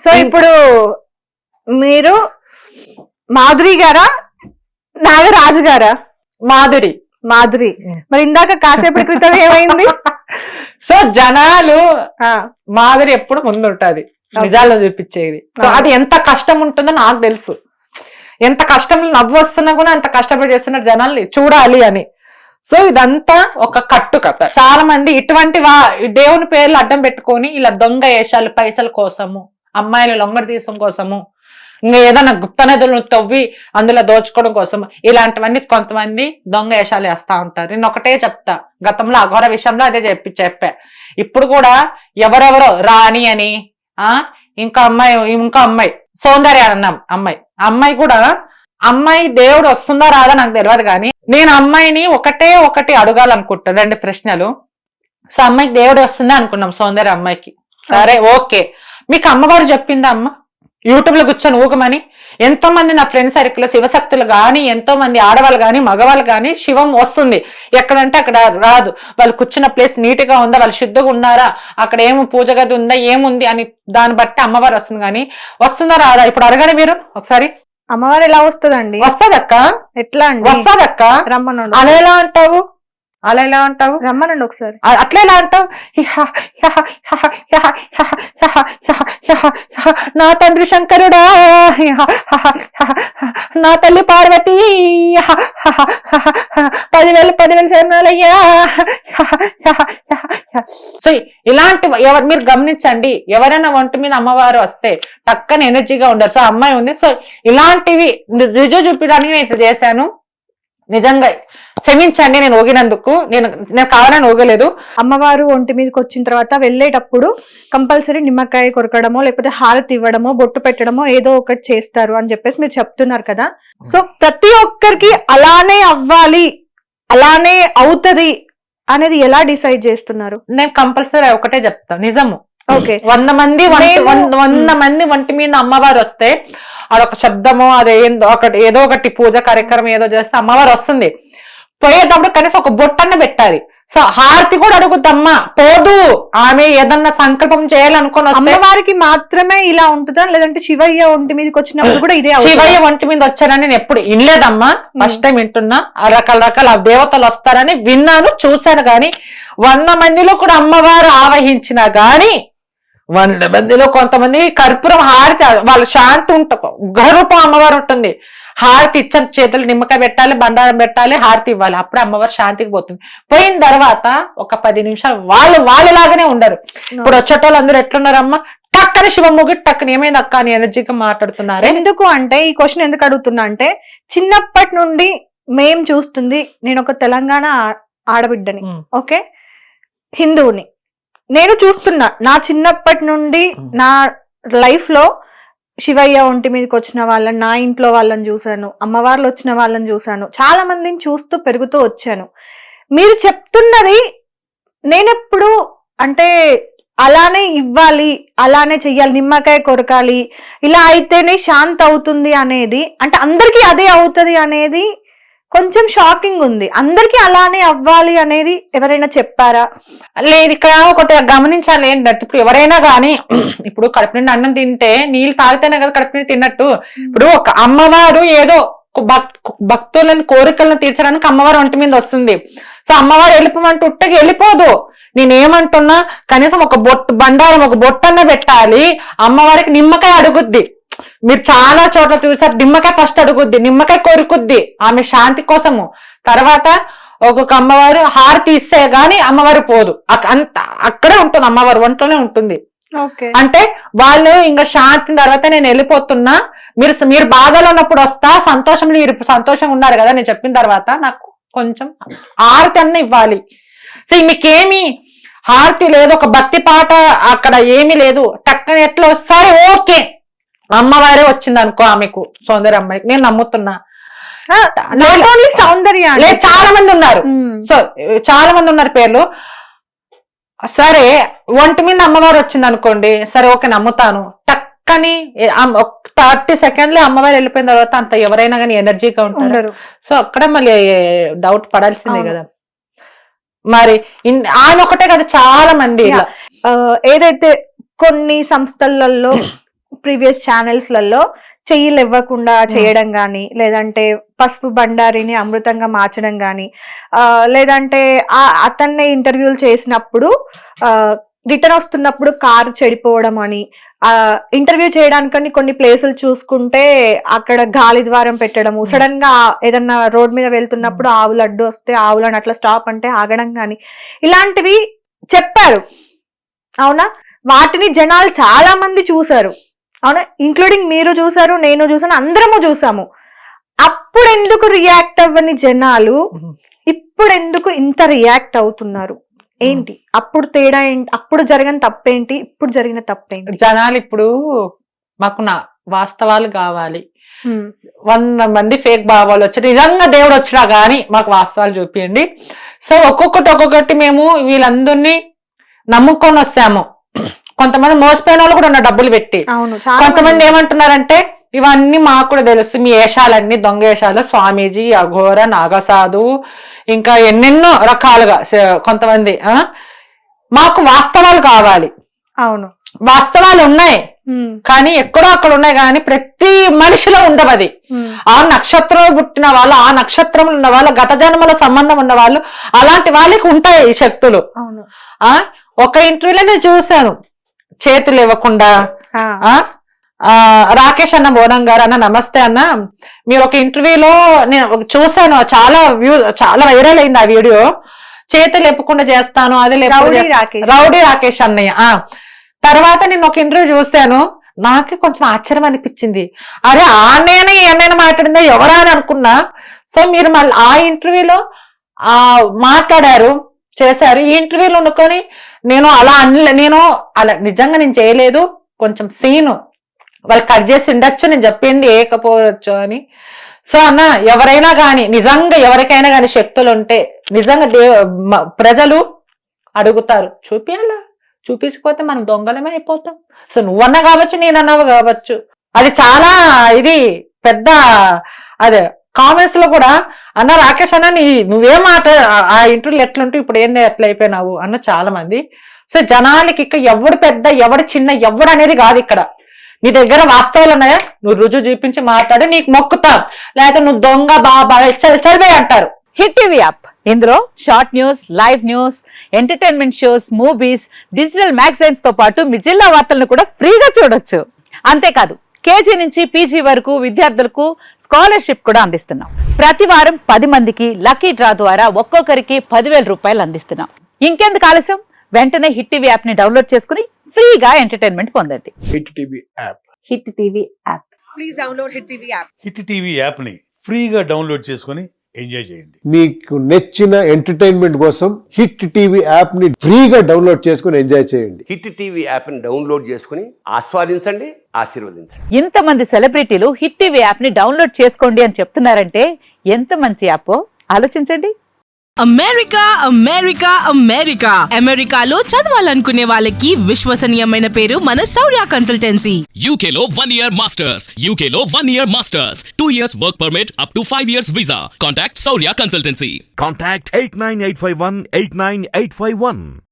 So ఇప్పుడు మీరు మాధురి గారా నాగరాజు గారా? మాధురి. మాధురి. మరి ఇందాక కాసేపటి క్రితం ఏమైంది? సో జనాలు మాధురి ఎప్పుడు ముందుంటది నిజాల్లో చూపించేది. సో అది ఎంత కష్టం ఉంటుందో నాకు తెలుసు. ఎంత కష్టం నవ్వు వస్తున్నా కూడా అంత కష్టపడి చేస్తున్నారు జనాల్ని చూడాలి అని. సో ఇదంతా ఒక కట్టు కథ. చాలా మంది ఇటువంటి దేవుని పేర్లు అడ్డం పెట్టుకొని ఇలా దొంగ వేషాలు పైసల కోసము, అమ్మాయిల లొంగడి తీసం కోసము, ఇంకా ఏదైనా గుప్త నదులను తవ్వి అందులో దోచుకోవడం కోసం ఇలాంటివన్నీ కొంతమంది దొంగ వేషాలు వేస్తా ఉంటారు. నేను ఒకటే చెప్తా, గతంలో అఘోర విషయంలో అదే చెప్పా. ఇప్పుడు కూడా ఎవరెవరో రాణి అని ఇంకో అమ్మాయి సౌందర్య అన్నాం అమ్మాయి కూడా అమ్మాయి దేవుడు వస్తుందా రాదా నాకు తెలియదు, కానీ నేను అమ్మాయిని ఒకటి అడగాలనుకుంటాను, 2 ప్రశ్నలు. సో అమ్మాయికి దేవుడు వస్తుందా అనుకున్నాం, సౌందర్య అమ్మాయికి. సరే ఓకే, మీకు అమ్మవారు చెప్పిందా అమ్మ యూట్యూబ్ లో కూర్చొని ఊగమని? ఎంతో మంది నా ఫ్రెండ్ సర్కిల్ శివశక్తులు గాని, ఎంతో మంది ఆడవాళ్ళు గాని మగవాళ్ళు గాని శివం వస్తుంది ఎక్కడంటే అక్కడ రాదు. వాళ్ళు కూర్చున్న ప్లేస్ నీట్ గా ఉందా, వాళ్ళు శుద్ధంగా ఉన్నారా, అక్కడ ఏమి పూజ గది ఉందా, ఏముంది అని దాన్ని బట్టి అమ్మవారు వస్తుంది. కానీ వస్తుందా రాదా ఇప్పుడు అడగండి మీరు ఒకసారి. అమ్మవారు ఎలా వస్తుందండి? వస్తాదక్క. ఎట్లా అండి? వస్తాదక్క. రమ్మనండి. అలా ఎలా అంటావు? రమ్మనండి ఒకసారి. అట్లా ఎలా అంటావు? నా తండ్రి శంకరుడా, నా తల్లి పార్వతి, 10,000 శరణాలయ్యా. సో ఇలాంటి మీరు గమనించండి, ఎవరైనా ఒంటి మీద అమ్మవారు వస్తే టక్కన ఎనర్జీగా ఉండరు. సో అమ్మాయి ఉంది. సో ఇలాంటివి రుజువు చూపించడానికి నేను ఇట్లా చేశాను. నిజంగా క్షమించండి నేను ఊగినందుకు. నేను కావాలని ఊగలేదు. అమ్మవారు ఒంటి మీదకి వచ్చిన తర్వాత వెళ్ళేటప్పుడు కంపల్సరీ నిమ్మకాయ కొరకడమో లేకపోతే హారతి ఇవ్వడమో బొట్టు పెట్టడమో ఏదో ఒకటి చేస్తారు అని చెప్పేసి మీరు చెప్తున్నారు కదా. సో ప్రతి ఒక్కరికి అలానే అవ్వాలి, అలానే అవుతది అనేది ఎలా డిసైడ్ చేస్తున్నారు? నేను కంపల్సరీ ఒకటే చెప్తాను, నిజము. ఓకే, 100 మంది ఒంటి మీద అమ్మవారు వస్తే అదొక శబ్దమో ఏదో ఒకటి పూజ కార్యక్రమం ఏదో చేస్తే అమ్మవారు వస్తుంది. పోయేటప్పుడు కనీసం ఒక బొట్టన్న పెట్టాలి. సో హారతి కూడా అడుగుద్దమ్మా, పోదు. ఆమె ఏదన్నా సంకల్పం చేయాలనుకుని అమ్మవారికి మాత్రమే ఇలా ఉంటుందా, లేదంటే శివయ్య ఒంటి మీదకి వచ్చినప్పుడు కూడా ఇదే? శివయ్య ఒంటి మీద వచ్చానని నేను ఎప్పుడు వినలేదమ్మా, ఫస్ట్ టైం వింటున్నా. రకరకాల దేవతలు వస్తారని విన్నాను, చూశాను. గాని 100 మందిలో కూడా అమ్మవారు ఆవహించినా గాని 100 మందిలో కొంతమంది కర్పూరం హారతి, వాళ్ళు శాంతి ఉంటారు, ఉగ్రరూపం అమ్మవారు ఉంటుంది. హారతి ఇచ్చిన చేతులు నిమ్మకాయ పెట్టాలి, బండారం పెట్టాలి, హారతి ఇవ్వాలి, అప్పుడే అమ్మవారు శాంతికి పోతుంది. పోయిన తర్వాత ఒక 10 నిమిషాలు వాళ్ళలాగానే ఉండరు. ఇప్పుడు వచ్చేటోళ్ళు అందరూ ఎట్లున్నారమ్మా, టక్కని శివముగి టక్కని ఏమైంది అక్క అని ఎనర్జీగా మాట్లాడుతున్నారు. ఎందుకు అంటే ఈ క్వశ్చన్ ఎందుకు అడుగుతున్నా అంటే, చిన్నప్పటి నుండి మేం చూస్తుంది, నేను ఒక తెలంగాణ ఆడబిడ్డని, ఓకే, హిందువుని, నేను చూస్తున్నా. నా చిన్నప్పటి నుండి నా లైఫ్ లో శివయ్య ఒంటి మీదకి వచ్చిన వాళ్ళని, నా ఇంట్లో వాళ్ళని చూశాను, అమ్మవార్లు వచ్చిన వాళ్ళని చూశాను, చాలా మందిని చూస్తూ పెరుగుతూ వచ్చాను. మీరు చెప్తున్నది నేనెప్పుడు అంటే అలానే ఇవ్వాలి, అలానే చెయ్యాలి, నిమ్మకాయ కొరకాలి, ఇలా అయితేనే శాంతి అవుతుంది అనేది, అంటే అందరికీ అదే అవుతుంది అనేది కొంచెం షాకింగ్ ఉంది. అందరికీ అలానే అవ్వాలి అనేది ఎవరైనా చెప్పారా? లేదు. ఇక్కడ ఒకటి గమనించాలి ఏంటంటే, ఇప్పుడు ఎవరైనా గానీ ఇప్పుడు కడుపు నిండి అన్నం తింటే నీళ్ళు తాగితేనే కదా కడుపు నిండి తిన్నట్టు. ఇప్పుడు ఒక అమ్మవారు ఏదో భక్తులని కోరికలను తీర్చడానికి అమ్మవారు ఒంటి మీద వస్తుంది. సో అమ్మవారు వెళ్ళిపోమంటే ఉట్టకి వెళ్ళిపోదు. నేనేమంటున్నా, కనీసం ఒక బండారం ఒక బొట్టన్న పెట్టాలి. అమ్మవారికి నిమ్మకాయ అడుగుద్ది. మీరు చాలా చోట్ల చూసారు, నిమ్మకాయ ఫస్ట్ అడుగుద్ది, నిమ్మకాయ కోరుకుద్ది ఆమె శాంతి కోసము. తర్వాత ఒక్కొక్క అమ్మవారు హారతి ఇస్తే గాని అమ్మవారు పోదు, అక్కడే ఉంటుంది, అమ్మవారు ఒంట్లోనే ఉంటుంది. అంటే వాళ్ళు ఇంకా శాంతి తర్వాత నేను వెళ్ళిపోతున్నా, మీరు బాధలో ఉన్నప్పుడు వస్తా, సంతోషంగా ఉన్నారు కదా నేను చెప్పిన తర్వాత నాకు కొంచెం హారతి అన్న ఇవ్వాలి. సో మీకేమి హారతి లేదు, ఒక భక్తి పాట అక్కడ ఏమీ లేదు, టక్కన ఎట్లా వస్తాయి. ఓకే, అమ్మవారే వచ్చింది అనుకో, ఆమెకు సౌందర్య అమ్మాయికి నేను నమ్ముతున్నా. సౌందర్య చాలా మంది ఉన్నారు. సో చాలా మంది ఉన్నారు పేర్లు. సరే ఒంటి మీద అమ్మవారు వచ్చింది అనుకోండి, సరే ఓకే నమ్ముతాను. టక్కని 30 సెకండ్లే అమ్మవారు వెళ్ళిపోయిన తర్వాత అంత ఎవరైనా కానీ ఎనర్జీగా ఉంటారు. సో అక్కడ మళ్ళీ డౌట్ పడాల్సిందే కదా. మరి ఆమె ఒకటే కదా, చాలా మంది ఏదైతే కొన్ని సంస్థలలో ప్రీవియస్ లలో చెయ్యిలు ఇవ్వకుండా చేయడం గాని, లేదంటే పసుపు బండారిని అమృతంగా మార్చడం గాని, లేదంటే అతన్ని ఇంటర్వ్యూలు చేసినప్పుడు రిటర్న్ వస్తున్నప్పుడు కారు చెడిపోవడం అని, ఇంటర్వ్యూ చేయడానికని కొన్ని ప్లేసులు చూసుకుంటే అక్కడ గాలి ద్వారం పెట్టడము, సడన్ గా ఏదన్నా రోడ్ మీద వెళ్తున్నప్పుడు ఆవులు అడ్డు వస్తే ఆవులను అట్లా స్టాప్ అంటే ఆగడం గాని, ఇలాంటివి చెప్పారు. అవునా? వాటిని జనాలు చాలా మంది చూసారు. అవునా? ఇంక్లూడింగ్ మీరు చూసారు, నేను చూసాను, అందరము చూసాము. అప్పుడు ఎందుకు రియాక్ట్ అవ్వని జనాలు ఇప్పుడు ఎందుకు ఇంత రియాక్ట్ అవుతున్నారు? ఏంటి అప్పుడు తేడా ఏంటి? అప్పుడు జరిగిన తప్పేంటి, ఇప్పుడు జరిగిన తప్పేంటి? జనాలు ఇప్పుడు మాకు వాస్తవాలు కావాలి, 100 మంది ఫేక్ భావాలు వచ్చి నిజంగా దేవుడు వచ్చినా గానీ మాకు వాస్తవాలు చూపియండి. సో ఒక్కొక్కటి మేము వీళ్ళందరినీ నమ్ముకొని వస్తాము. కొంతమంది మోసపోయిన వాళ్ళు కూడా ఉన్న డబ్బులు పెట్టి. కొంతమంది ఏమంటున్నారంటే ఇవన్నీ మాకు కూడా తెలుసు, మీ వేషాలన్నీ దొంగ వేషాలు, స్వామీజీ, అఘోర, నాగసాధు, ఇంకా ఎన్నెన్నో రకాలుగా. కొంతమంది మాకు వాస్తవాలు కావాలి. అవును, వాస్తవాలు ఉన్నాయి కానీ ఎక్కడో అక్కడ ఉన్నాయి కానీ ప్రతి మనిషిలో ఉండవది. ఆ నక్షత్రం పుట్టిన వాళ్ళు, ఆ నక్షత్రంలో ఉన్న వాళ్ళు, గత జన్మల సంబంధం ఉన్న వాళ్ళు, అలాంటి వాళ్ళకి ఉంటాయి ఈ శక్తులు. ఒక ఇంటర్వ్యూలో నేను చూశాను, చేతులు ఇవ్వకుండా. రాకేష్ అన్న మోనం గారు, అన్న నమస్తే అన్న, మీరు ఒక ఇంటర్వ్యూలో నేను చూసాను, చాలా వైరల్ అయింది ఆ వీడియో. చేతులు ఇవ్వకుండా చేస్తాను, అది రౌడీ రాకేష్ అన్నయ్య. తర్వాత నేను ఒక ఇంటర్వ్యూ చూశాను, నాకే కొంచెం ఆశ్చర్యం అనిపించింది. అరే ఆ అన్నయ్య మాట్లాడిందా ఎవరా అని అనుకున్నా. సో మీరు మళ్ళీ ఆ ఇంటర్వ్యూలో మాట్లాడారు, చేశారు. ఈ ఇంటర్వ్యూలో అనుకొని నేను అలా నిజంగా నేను చేయలేదు, కొంచెం సీను వాళ్ళు కట్ చేసి ఉండొచ్చు, నేను చెప్పింది ఏకపోవచ్చు అని. సో అన్న, ఎవరైనా కానీ నిజంగా ఎవరికైనా కానీ శక్తులు ఉంటే నిజంగా ప్రజలు అడుగుతారు, చూపియాలా, చూపించకపోతే మనం దొంగలమే అయిపోతాం. సో నువ్వన్నా కావచ్చు, నేనన్నావు కావచ్చు. అది చాలా ఇది పెద్ద అదే కామెంట్స్ లో కూడా అన్న రాకేష్ అన్న నువ్వేం మాట ఆ ఇంటర్వ్యూలు ఎట్లుంటూ ఇప్పుడు ఏంది ఎట్లా అయిపోయినావు అన్న చాలా మంది. సో జనాలకి ఇక్కడ ఎవడు పెద్ద ఎవడు చిన్న ఎవడు అనేది కాదు. ఇక్కడ నీ దగ్గర వాస్తవాలు ఉన్నాయా, నువ్వు రుజువు చూపించి మాట్లాడి నీకు మొక్కుతాం, లేకపోతే నువ్వు దొంగ బాబా చదివే అంటారు. హిట్ టీవీ యాప్, ఇందులో short news, live news, entertainment shows, movies, digital magazines తో పాటు మీ జిల్లా వార్తలను కూడా ఫ్రీగా చూడొచ్చు. అంతేకాదు కేజీ నుంచి పీజీ వరకు విద్యార్థులకు స్కాలర్షిప్ కూడా అందిస్తున్నాం. ప్రతి వారం 10 మందికి లక్కీ డ్రా ద్వారా ఒక్కొక్కరికి 10,000 రూపాయలు అందిస్తున్నాం. ఇంకెందుకు ఆలస్యం, వెంటనే హిట్ టీవీ యాప్ ని డౌన్లోడ్ చేసుకుని ఫ్రీగా ఎంటర్టైన్మెంట్ పొందండి. Hit TV app. Hit TV app. Please download hit TV app. Hit TV app ని ఫ్రీగా డౌన్లోడ్ చేసుకొని ఎంజాయ్ చేయండి. మీకు నచ్చిన ఎంటర్టైన్మెంట్ కోసం హిట్ టీవీ యాప్ ని ఫ్రీగా డౌన్లోడ్ చేసుకొని ఎంజాయ్ చేయండి. హిట్ టీవీ యాప్ ని డౌన్లోడ్ చేసుకుని ఆస్వాదించండి, ఆశీర్వదించండి. ఇంతమంది సెలబ్రిటీలు హిట్ టీవీ యాప్ ని డౌన్లోడ్ చేసుకోండి అని చెప్తున్నారంటే ఎంత మంచి యాప్ ఆలోచించండి. అమెరికా అమెరికా అమెరికా అమెరికాలో చదవాలనుకునే వాళ్ళకి విశ్వసనీయమైన పేరు మన శౌర్య కన్సల్టెన్సీ. UK లో 1 year masters. UK లో 1 year masters. 2 years work permit up to 5 years visa. Contact Saurya Consultancy. Contact 89851 89851.